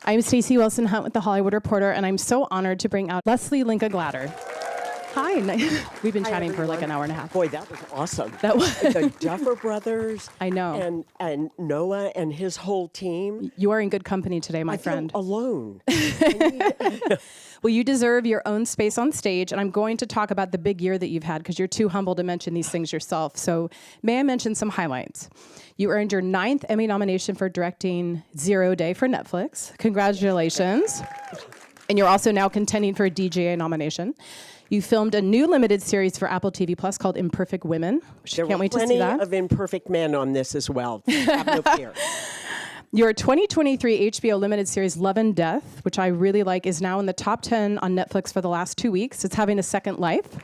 I'm Stacey Wilson-Hunt with The Hollywood Reporter, and I'm so honored to bring out Lesli Linka Glatter. Hi. We've been chatting for like an hour and a half. Boy, that was awesome. That was The Duffer Brothers. I know. And Noah and his whole team. You are in good company today, my friend. I feel alone. Well, you deserve your own space on stage, and I'm going to talk about the big year that you've had because you're too humble to mention these things yourself. So may I mention some highlights? You earned your 9th Emmy nomination for directing Zero Day for Netflix. Congratulations. And you're also now contending for a DGA nomination. You filmed a new limited series for Apple TV Plus called Imperfect Women. Can't wait to see that. There were plenty of imperfect men on this as well. Have no fear. Your 2023 HBO limited series Love and Death, which I really like, is now in the top 10 on Netflix for the last 2 weeks. It's having a second life.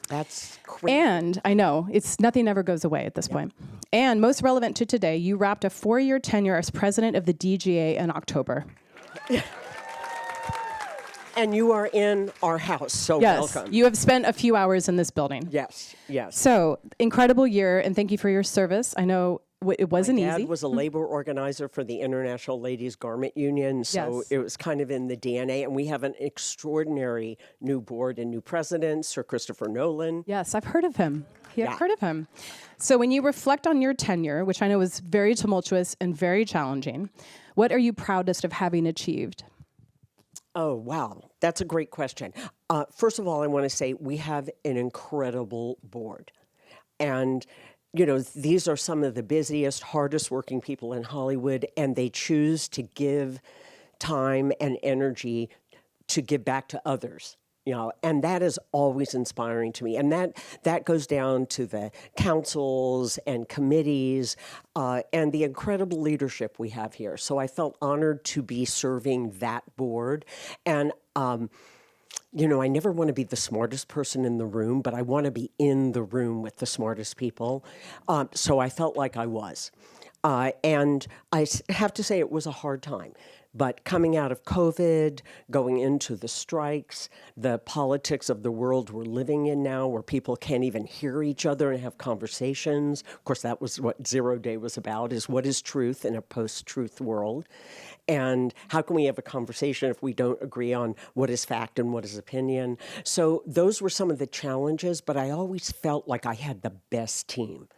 That's crazy. And I know, nothing ever goes away at this point. And most relevant to today, you wrapped a 4-year tenure as president of the DGA in October. And you are in our house, so yes, welcome. You have spent a few hours in this building. Yes. So, incredible year, and thank you for your service. I know it wasn't easy. My dad was a labor organizer for the International Ladies Garment Union, so it was kind of in the DNA. And we have an extraordinary new board and new president, Sir Christopher Nolan. Yes, I've heard of him. I've heard of him. So when you reflect on your tenure, which I know was very tumultuous and very challenging, what are you proudest of having achieved? Oh, wow. That's a great question. First of all, I want to say we have an incredible board. And these are some of the busiest, hardest working people in Hollywood, and they choose to give time and energy to give back to others. And that is always inspiring to me. And that goes down to the councils and committees and the incredible leadership we have here. So I felt honored to be serving that board. And I never want to be the smartest person in the room, but I want to be in the room with the smartest people. So I felt like I was. And I have to say it was a hard time. But coming out of COVID, going into the strikes, the politics of the world we're living in now, where people can't even hear each other and have conversations. Of course, that was what Zero Day was about, is what is truth in a post-truth world. And how can we have a conversation if we don't agree on what is fact and what is opinion? So those were some of the challenges, but I always felt like I had the best team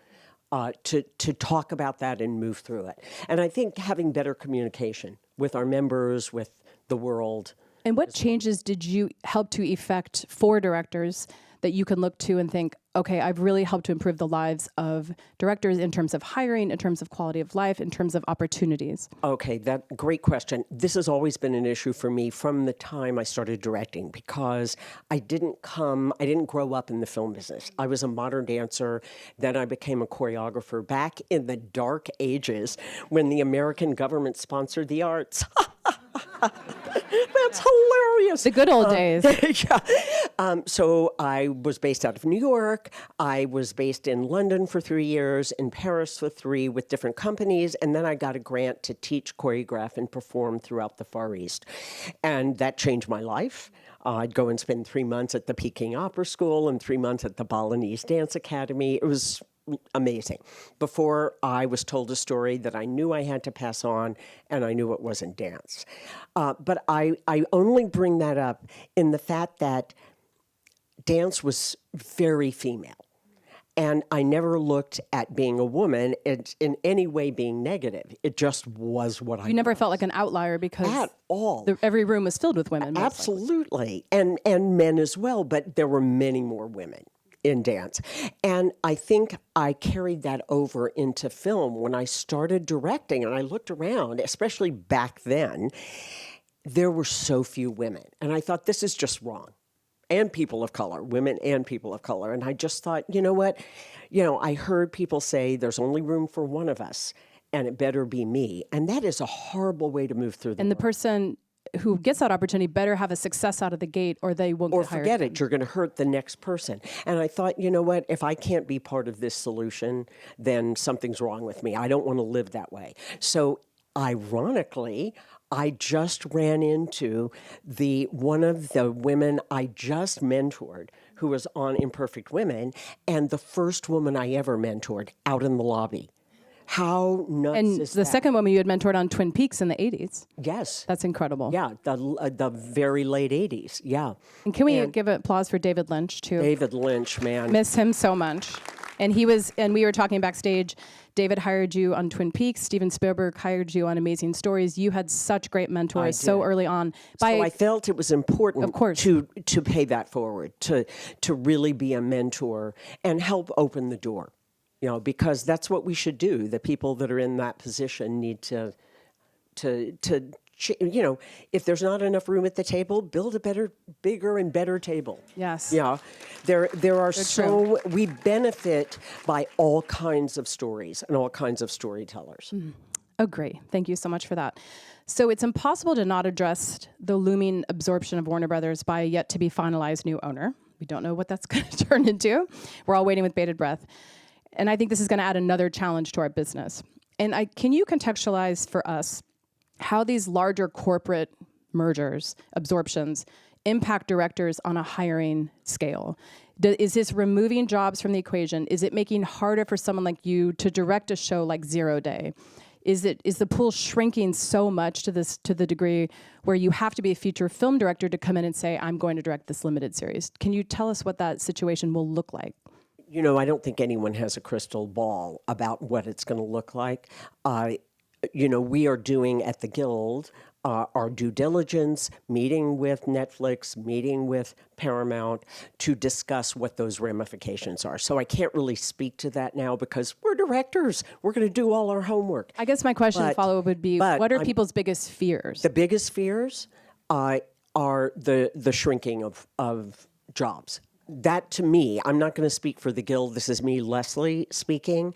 to talk about that and move through it. And I think having better communication with our members, with the world. And what changes did you help to effect for directors that you can look to and think, okay, I've really helped to improve the lives of directors in terms of hiring, in terms of quality of life, in terms of opportunities? Okay, great question. This has always been an issue for me from the time I started directing, because I didn't grow up in the film business. I was a modern dancer, then I became a choreographer back in the dark ages when the American government sponsored the arts. That's hilarious. The good old days. Yeah. So I was based out of New York. I was based in London for 3 years, in Paris for 3 with different companies. And then I got a grant to teach, choreograph, and perform throughout the Far East. And that changed my life. I'd go and spend 3 months at the Peking Opera School and 3 months at the Balinese Dance Academy. It was amazing. Before I was told a story that I knew I had to pass on, and I knew it wasn't dance. But I only bring that up in the fact that dance was very female. And I never looked at being a woman in any way being negative. It just was what I was. You never felt like an outlier because at all. Every room was filled with women. Absolutely. And men as well, but there were many more women in dance. And I think I carried that over into film when I started directing, and I looked around, especially back then, there were so few women. And I thought, this is just wrong. And people of color, women and people of color. And I just thought, you know what? I heard people say there's only room for one of us, and it better be me. And that is a horrible way to move through the And world. the person who gets that opportunity better have a success out of the gate, or they won't get hired. Or forget it, you're going to hurt the next person. And I thought, you know what, if I can't be part of this solution, then something's wrong with me. I don't want to live that way. So ironically, I just ran into one of the women I just mentored who was on Imperfect Women, and the first woman I ever mentored out in the lobby. How nuts And is the that? second woman you had mentored on Twin Peaks in the 80s. Yes. That's incredible. Yeah, the very late 80s. Yeah. And can we give applause for David Lynch, too? David Lynch, man. Miss him so much. And we were talking backstage, David hired you on Twin Peaks, Steven Spielberg hired you on Amazing Stories. You had such great mentors so early on. So I felt it was important Of course. to pay that forward, to really be a mentor and help open the door. Because that's what we should do. The people that are in that position need to if there's not enough room at the table, build a bigger and better table. Yes. Yeah. There are we benefit by all kinds of stories and all kinds of storytellers. Oh, great. Thank you so much for that. So it's impossible to not address the looming absorption of Warner Brothers by a yet to be finalized new owner. We don't know what that's going to turn into. We're all waiting with bated breath. And I think this is going to add another challenge to our business. And can you contextualize for us how these larger corporate mergers, absorptions, impact directors on a hiring scale? Is this removing jobs from the equation? Is it making harder for someone like you to direct a show like Zero Day? Is the pool shrinking so much to the degree where you have to be a feature film director to come in and say, I'm going to direct this limited series? Can you tell us what that situation will look like? I don't think anyone has a crystal ball about what it's going to look like. We are doing at the Guild our due diligence, meeting with Netflix, meeting with Paramount to discuss what those ramifications are. So I can't really speak to that now because we're directors. We're going to do all our homework. I guess my question follow-up would be, what are people's biggest fears? The biggest fears are the shrinking of jobs. That, to me, I'm not going to speak for the Guild. This is me, Lesli, speaking,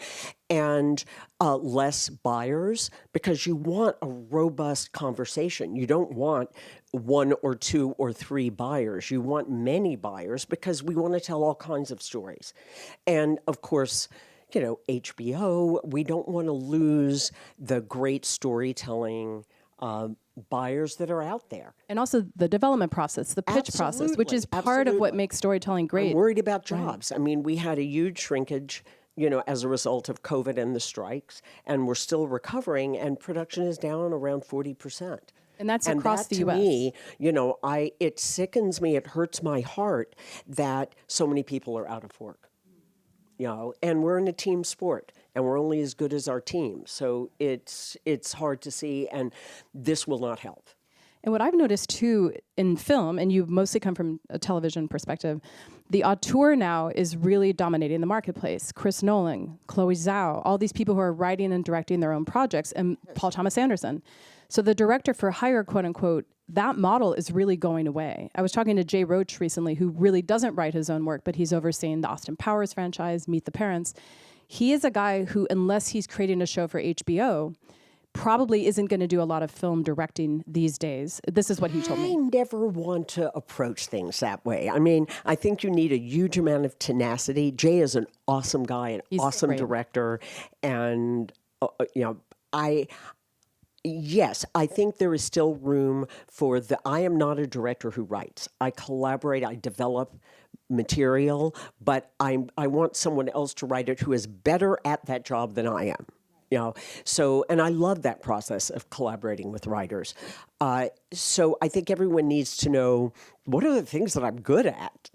and less buyers, because you want a robust conversation. You don't want one or two or three buyers. You want many buyers because we want to tell all kinds of stories. And, of course, HBO, we don't want to lose the great storytelling buyers that are out there. And also the development process, the pitch process, which is part of what makes storytelling great. I'm worried about jobs. Right. I mean, we had a huge shrinkage, as a result of COVID and the strikes, and we're still recovering, and production is down around 40%. And that's across the U.S. To me, it sickens me, it hurts my heart that so many people are out of work. And we're in a team sport, and we're only as good as our team. So it's hard to see, and this will not help. And what I've noticed, too, in film, and you mostly come from a television perspective, the auteur now is really dominating the marketplace. Chris Nolan, Chloe Zhao, all these people who are writing and directing their own projects, and Paul Thomas Anderson. So the director for hire, quote unquote, that model is really going away. I was talking to Jay Roach recently, who really doesn't write his own work, but he's overseeing the Austin Powers franchise, Meet the Parents. He is a guy who, unless he's creating a show for HBO, probably isn't going to do a lot of film directing these days. This is what he told me. I never want to approach things that way. I mean, I think you need a huge amount of tenacity. Jay is an awesome guy, He's awesome great director, and Yes, I think there is still room for I am not a director who writes. I collaborate, I develop material, but I want someone else to write it who is better at that job than I am. So, and I love that process of collaborating with writers. So I think everyone needs to know, what are the things that I'm good at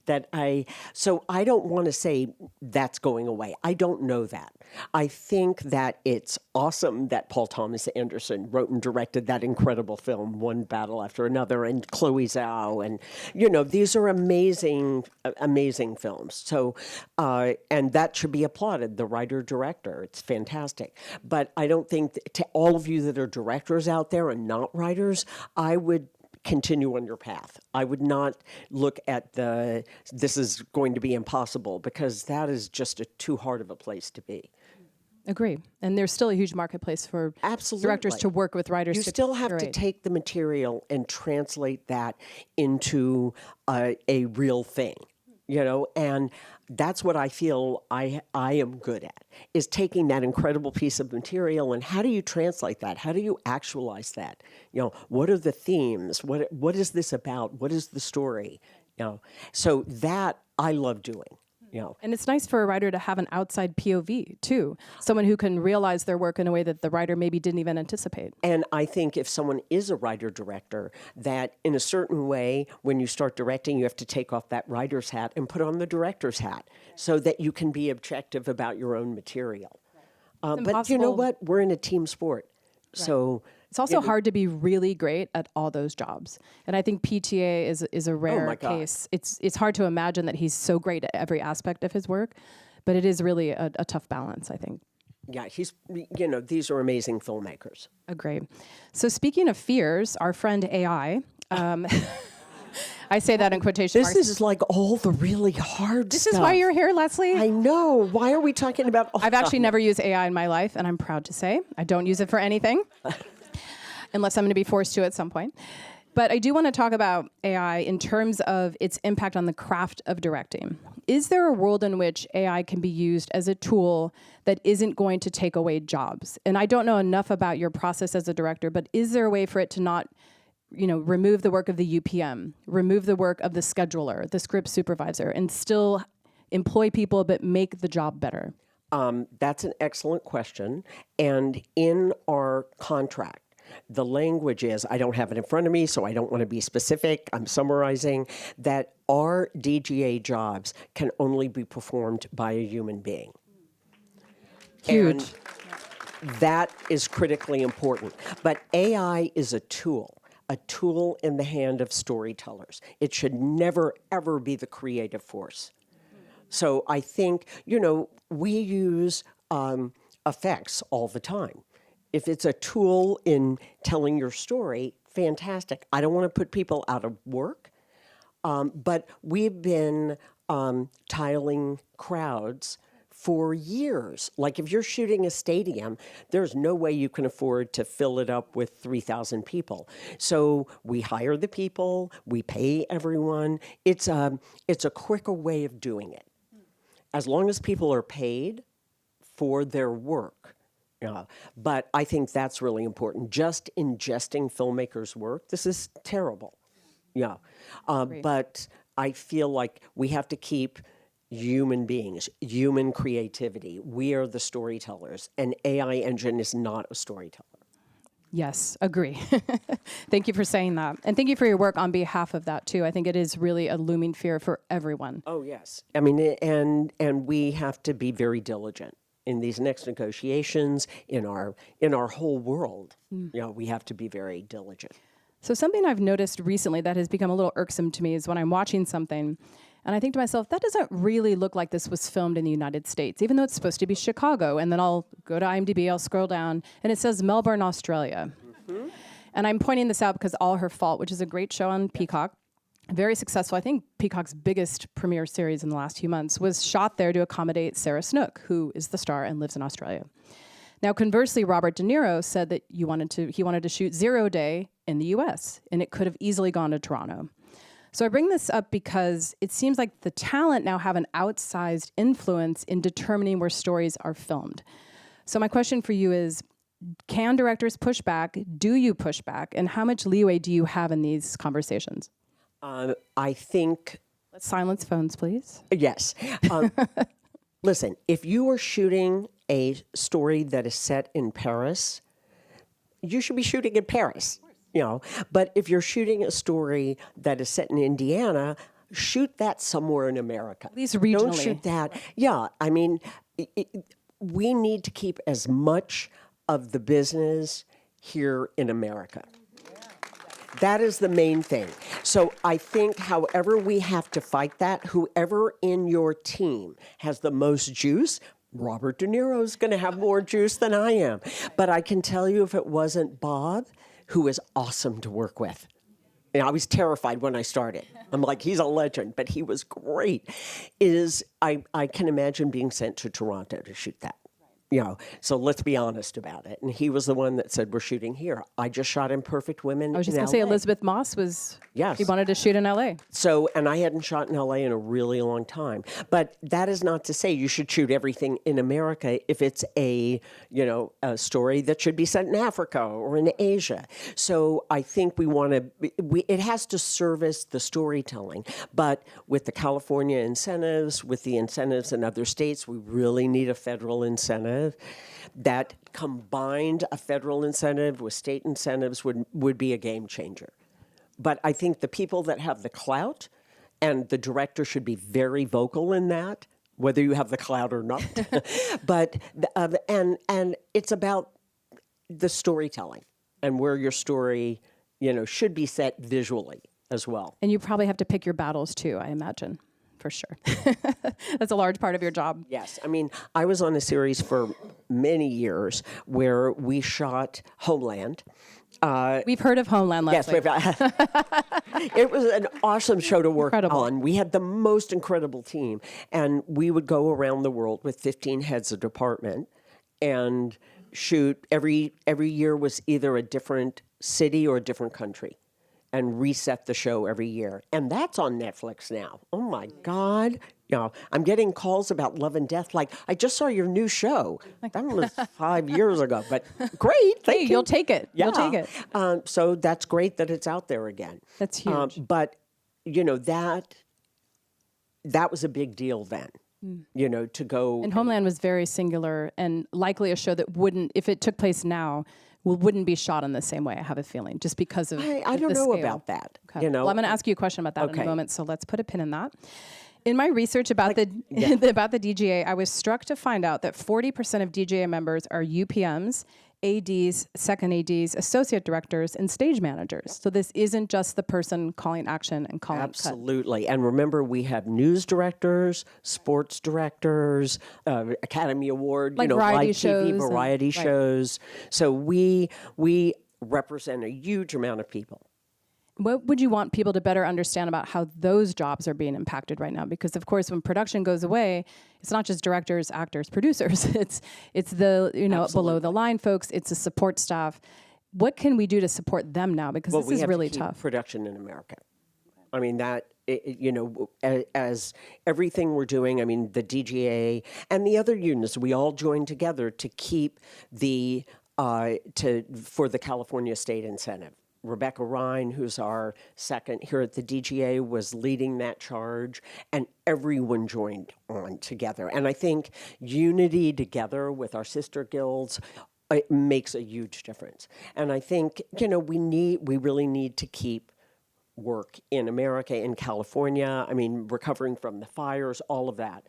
so I don't want to say that's going away. I don't know that. I think that it's awesome that Paul Thomas Anderson wrote and directed that incredible film, One Battle After Another, and Chloe Zhao, and these are amazing, amazing films. So, and that should be applauded, the writer-director. It's fantastic. But I don't think, to all of you that are directors out there and not writers, I would continue on your path. I would not look at this is going to be impossible, because that is just too hard of a place to be. Agree. And there's still a huge marketplace for directors to work with writers. You still have to take the material and translate that into a real thing, and that's what I feel I am good at, is taking that incredible piece of material and how do you translate that? How do you actualize that? What are the themes? What is this about? What is the story? So that I love doing. And it's nice for a writer to have an outside POV too, someone who can realize their work in a way that the writer maybe didn't even anticipate. And I think if someone is a writer-director, that in a certain way, when you start directing, you have to take off that writer's hat and put on the director's hat so that you can be objective about your own material. But you know what? We're in a team sport. So it's also hard to be really great at all those jobs. And I think PTA is a rare case. It's hard to imagine that he's so great at every aspect of his work, but it is really a tough balance, I think. Yeah, these are amazing filmmakers. Agree. So speaking of fears, our friend AI, I say that in quotation marks. This is like all the really hard This stuff. is why you're here, Leslie. I know. Why are we talking about all I've actually never used AI in my life, and I'm proud to say I don't use it for anything, unless I'm going to be forced to at some point. But I do want to talk about AI in terms of its impact on the craft of directing. Is there a world in which AI can be used as a tool that isn't going to take away jobs? And I don't know enough about your process as a director, but is there a way for it to not remove the work of the UPM, remove the work of the scheduler, the script supervisor, and still employ people but make the job better? That's an excellent question. And in our contract, the language is, I don't have it in front of me, so I don't want to be specific. I'm summarizing that our DGA jobs can only be performed by a human being. Huge. And that is critically important. But AI is a tool in the hand of storytellers. It should never, ever be the creative force. So I think, we use effects all the time. If it's a tool in telling your story, fantastic. I don't want to put people out of work, but we've been tiling crowds for years. Like if you're shooting a stadium, there's no way you can afford to fill it up with 3,000 people. So we hire the people, we pay everyone. It's a quicker way of doing it. As long as people are paid for their work. But I think that's really important. Just ingesting filmmakers' work, this is terrible. But I feel like we have to keep human beings, human creativity. We are the storytellers. An AI engine is not a storyteller. Yes, agree. Thank you for saying that. And thank you for your work on behalf of that, too. I think it is really a looming fear for everyone. Oh, yes. I mean, and we have to be very diligent in these next negotiations, in our whole world. We have to be very diligent. So something I've noticed recently that has become a little irksome to me is when I'm watching something, and I think to myself, that doesn't really look like this was filmed in the United States, even though it's supposed to be Chicago. And then I'll go to IMDb, I'll scroll down, and it says Melbourne, Australia. Mm-hmm. And I'm pointing this out because All Her Fault, which is a great show on Peacock, very successful, I think Peacock's biggest premiere series in the last few months, was shot there to accommodate Sarah Snook, who is the star and lives in Australia. Now, conversely, Robert De Niro said that he wanted to shoot 0 Day in the US, and it could have easily gone to Toronto. So I bring this up because it seems like the talent now have an outsized influence in determining where stories are filmed. So my question for you is, can directors push back? Do you push back? And how much leeway do you have in these conversations? I think... Let's silence phones, please. Yes. Listen, if you are shooting a story that is set in Paris, you should be shooting in Paris. But if you're shooting a story that is set in Indiana, shoot that somewhere in America. At least regionally. Don't shoot that. Yeah, I mean, we need to keep as much of the business here in America. That is the main thing. So I think however we have to fight that, whoever in your team has the most juice, Robert De Niro is going to have more juice than I am. But I can tell you if it wasn't Bob, who is awesome to work with. And I was terrified when I started. I'm like, he's a legend, but he was great. I can imagine being sent to Toronto to shoot that. So let's be honest about it. And he was the one that said, we're shooting here. I just shot Imperfect Women I was just in going to say LA. Elizabeth Moss was, Yes. she wanted to shoot in LA. So, and I hadn't shot in LA in a really long time. But that is not to say you should shoot everything in America if it's a story that should be set in Africa or in Asia. So I think it has to service the storytelling. But with the California incentives, with the incentives in other states, we really need a federal incentive. That combined a federal incentive with state incentives would be a game changer. But I think the people that have the clout, and the director should be very vocal in that, whether you have the clout or not. But and it's about the storytelling and where your story, should be set visually as well. And you probably have to pick your battles too, I imagine, for sure. That's a large part of your job. Yes. I mean, I was on a series for many years where we shot Homeland. We've heard of Homeland, Leslie. Yes, it was an awesome show to work on. We had the most incredible team, and we would go around the world with 15 heads of department and shoot. Every year was either a different city or a different country, and reset the show every year. And that's on Netflix now. Oh my God. I'm getting calls about Love and Death. Like, I just saw your new show. That was 5 years ago, but great. Thank you. You'll take it. Yeah. You'll take it. So that's great that it's out there again. That's huge. But, that was a big deal then, to go. And Homeland was very singular and likely a show that wouldn't, if it took place now, wouldn't be shot in the same way, I have a feeling, just because of I don't the know scale. about that. Okay. Well, I'm going to ask you a question about that in a Okay. moment, so let's put a pin in that. In my research about about the DGA, I was struck to find out that 40% of DGA members are UPMs, ADs, second ADs, associate directors, and stage managers. So this isn't just the person calling action and calling cut. Absolutely. And remember, we have news directors, sports directors, Academy Award, Like variety live shows TV, variety shows. So we represent a huge amount of people. What would you want people to better understand about how those jobs are being impacted right now? Because of course, when production goes away, it's not just directors, actors, producers. It's the below the line folks. It's the support staff. What can we do to support them now? Because this is really tough. Production in America. I mean that. As everything we're doing, I mean the DGA and the other unions, we all joined together to keep for the California state incentive. Rebecca Ryan, who's our second here at the DGA, was leading that charge, and everyone joined on together. And I think unity together with our sister guilds it makes a huge difference. And I think, we really need to keep work in America, in California, I mean, recovering from the fires, all of that.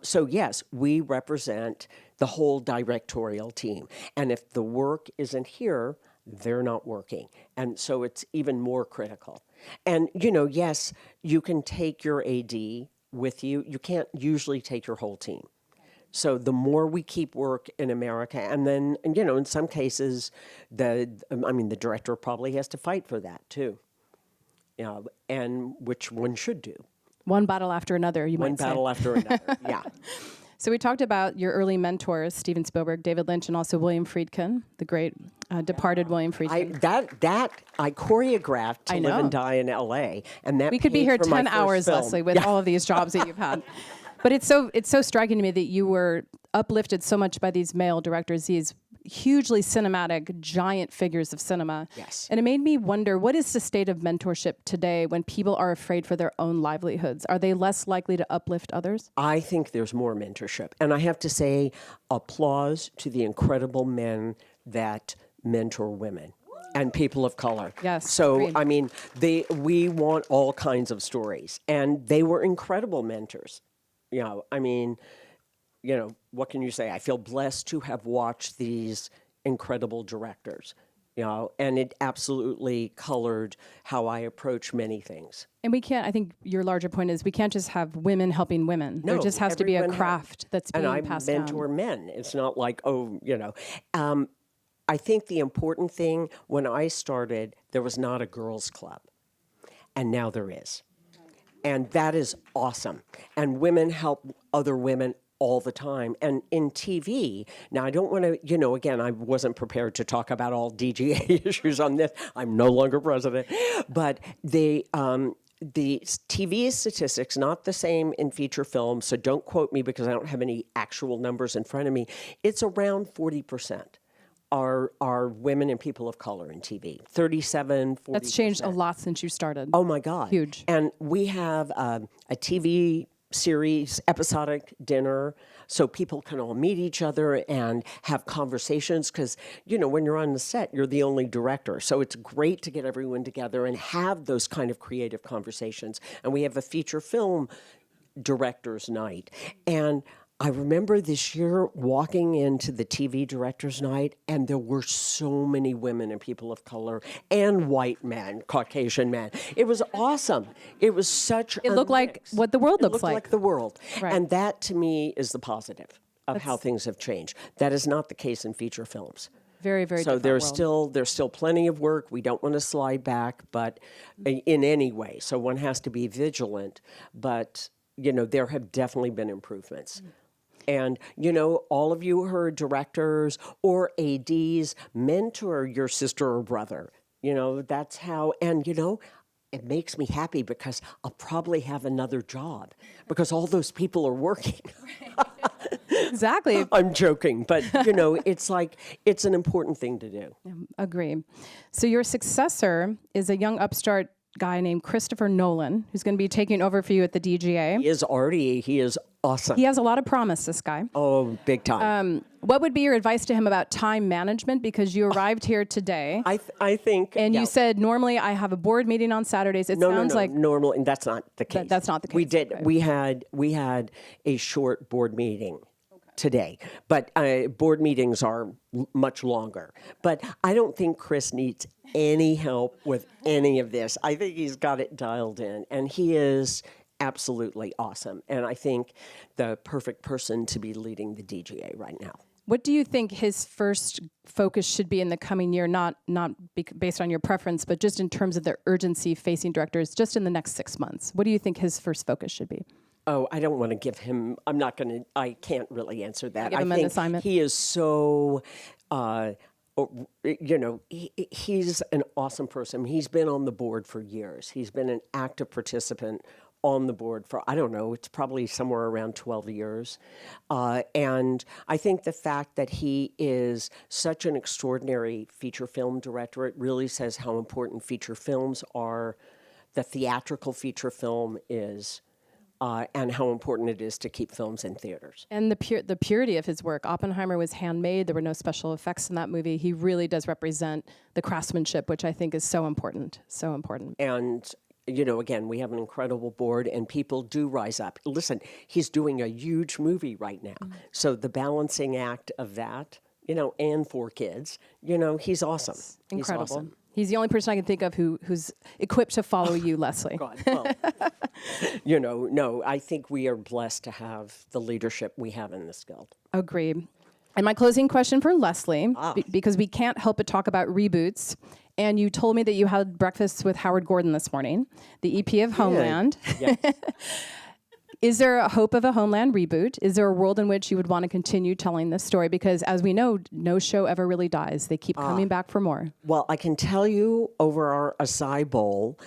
So yes, we represent the whole directorial team. And if the work isn't here, they're not working. And so it's even more critical. And, yes, you can take your AD with you. You can't usually take your whole team. So the more we keep work in America, and then, in some cases, the director probably has to fight for that too. And which one should do. One battle after another, you might say. One battle after another, yeah. So we talked about your early mentors, Steven Spielberg, David Lynch, and also William Friedkin, the great departed William Friedkin. I choreographed to Live and Die in L.A. and that we could be here 10 hours, film. Leslie, with all of these jobs that you've had. But it's so striking to me that you were uplifted so much by these male directors, these hugely cinematic, giant figures of cinema. Yes. And it made me wonder, what is the state of mentorship today when people are afraid for their own livelihoods? Are they less likely to uplift others? I think there's more mentorship. And I have to say, applause to the incredible men that mentor women and people of color. Yes. So, agreed. I mean, we want all kinds of stories. And they were incredible mentors. What can you say? I feel blessed to have watched these incredible directors, and it absolutely colored how I approach many things. And we can't, I think your larger point is we can't just have women helping women. No, there just has to be a craft that's being passed down. And I mentor men. It's not like, I think the important thing, when I started, there was not a girls' club, and now there is. And that is awesome. And women help other women all the time. And in TV, now I don't want to, again, I wasn't prepared to talk about all DGA issues on this. I'm no longer president. But the TV statistics, not the same in feature film, so don't quote me because I don't have any actual numbers in front of me. It's around 40%. Are women and people of color in TV. 37, 40%. That's changed a lot since you started. Oh my God. Huge. And we have a TV series, episodic dinner, so people can all meet each other and have conversations because, when you're on the set, you're the only director. So it's great to get everyone together and have those kind of creative conversations. And we have a feature film director's night. And I remember this year walking into the TV director's night, and there were so many women and people of color and white men, Caucasian men. It was awesome. It was such It looked like what the world looks like. It looked like the world. Right. And that, to me, is the positive of how things have changed. That is not the case in feature films. Very, very So different world. there's still plenty of work. We don't want to slide back, but in any way. So one has to be vigilant. But, there have definitely been improvements. And, all of you who are directors or ADs, mentor your sister or brother. That's how, and, it makes me happy because I'll probably have another job because all those people are working. Exactly. I'm joking, but, it's an important thing to do. Agree. So your successor is a young upstart guy named Christopher Nolan, who's going to be taking over for you at the DGA. He is awesome. He has a lot of promise, this guy. Oh, big time. What would be your advice to him about time management? Because you arrived here today. I think. And you said, normally I have a board meeting on Saturdays. It sounds like normal, and that's not the case. That's not the case. We did. Okay. We had a short board meeting today, but board meetings are much longer. But I don't think Chris needs any help with any of this. I think he's got it dialed in, and he is absolutely awesome. And I think the perfect person to be leading the DGA right now. What do you think his first focus should be in the coming year, not based on your preference, but just in terms of the urgency facing directors just in the next 6 months? What do you think his first focus should be? Oh, I don't want to give him, I can't really answer that. Give him an assignment? He is so, he's an awesome person. He's been on the board for years. He's been an active participant on the board for, I don't know, it's probably somewhere around 12 years. And I think the fact that he is such an extraordinary feature film director, it really says how important feature films are, the theatrical feature film is, and how important it is to keep films in theaters. And the purity of his work. Oppenheimer was handmade. There were no special effects in that movie. He really does represent the craftsmanship, which I think is so important, so important. And, again, we have an incredible board, and people do rise up. Listen, he's doing a huge movie right now. Mm-hmm. So the balancing act of that, and 4 kids, he's awesome. Incredible. He's awesome. He's the only person I can think of who's equipped to follow you, Lesli. God, well, no, I think we are blessed to have the leadership we have in this guild. Agreed. And my closing question for Lesli, because we can't help but talk about reboots. And you told me that you had breakfast with Howard Gordon this morning, the EP of Homeland. Yes. Is there a hope of a Homeland reboot? Is there a world in which you would want to continue telling this story? Because as we know, no show ever really dies. They keep coming back for more. Well, I can tell you over our acai bowl,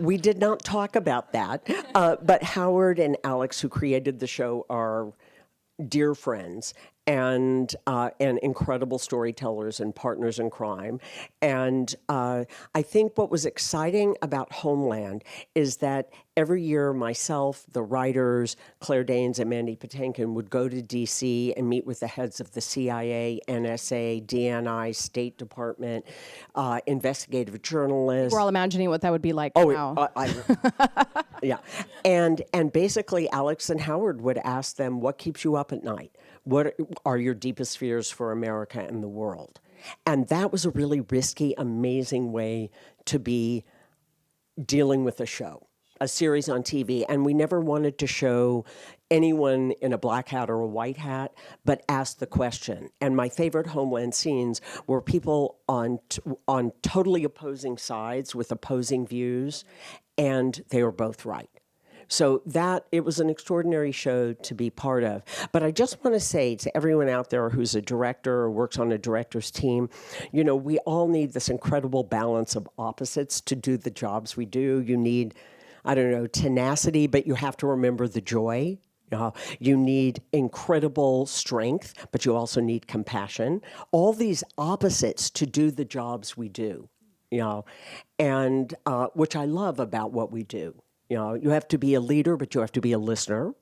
we did not talk about that. But Howard and Alex, who created the show, are dear friends and incredible storytellers and partners in crime. And I think what was exciting about Homeland is that every year myself, the writers, Claire Danes and Mandy Patinkin would go to D.C. and meet with the heads of the CIA, NSA, DNI, State Department, investigative journalists. We're all imagining what that would be like now. Yeah. And basically Alex and Howard would ask them, what keeps you up at night? What are your deepest fears for America and the world? And that was a really risky, amazing way to be dealing with a show, a series on TV. And we never wanted to show anyone in a black hat or a white hat, but ask the question. And my favorite Homeland scenes were people on totally opposing sides with opposing views, and they were both right. So it was an extraordinary show to be part of. But I just want to say to everyone out there who's a director or works on a director's team, we all need this incredible balance of opposites to do the jobs we do. You need, tenacity, but you have to remember the joy. You need incredible strength, but you also need compassion. All these opposites to do the jobs we do, and which I love about what we do. You have to be a leader, but you have to be a listener.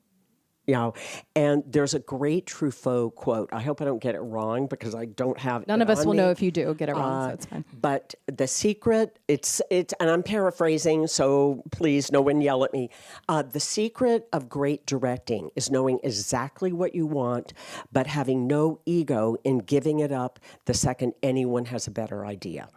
And there's a great Truffaut quote. I hope I don't get it wrong because I don't have None of us will know if you do get it wrong, so it's fine. But the secret, it's, and I'm paraphrasing, so please, no one yell at me. The secret of great directing is knowing exactly what you want, but having no ego in giving it up the second anyone has a better idea.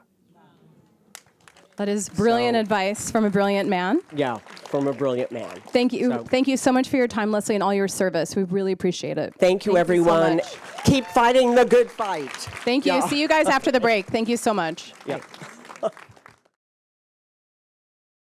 That is brilliant advice from a brilliant man. Yeah, from a brilliant man. Thank you. Thank you so much for your time, Lesli, and all your service. We really appreciate it. Thank you, everyone. So Keep fighting the good fight. Thank you. See you guys after the break. Thank you so much. Yeah.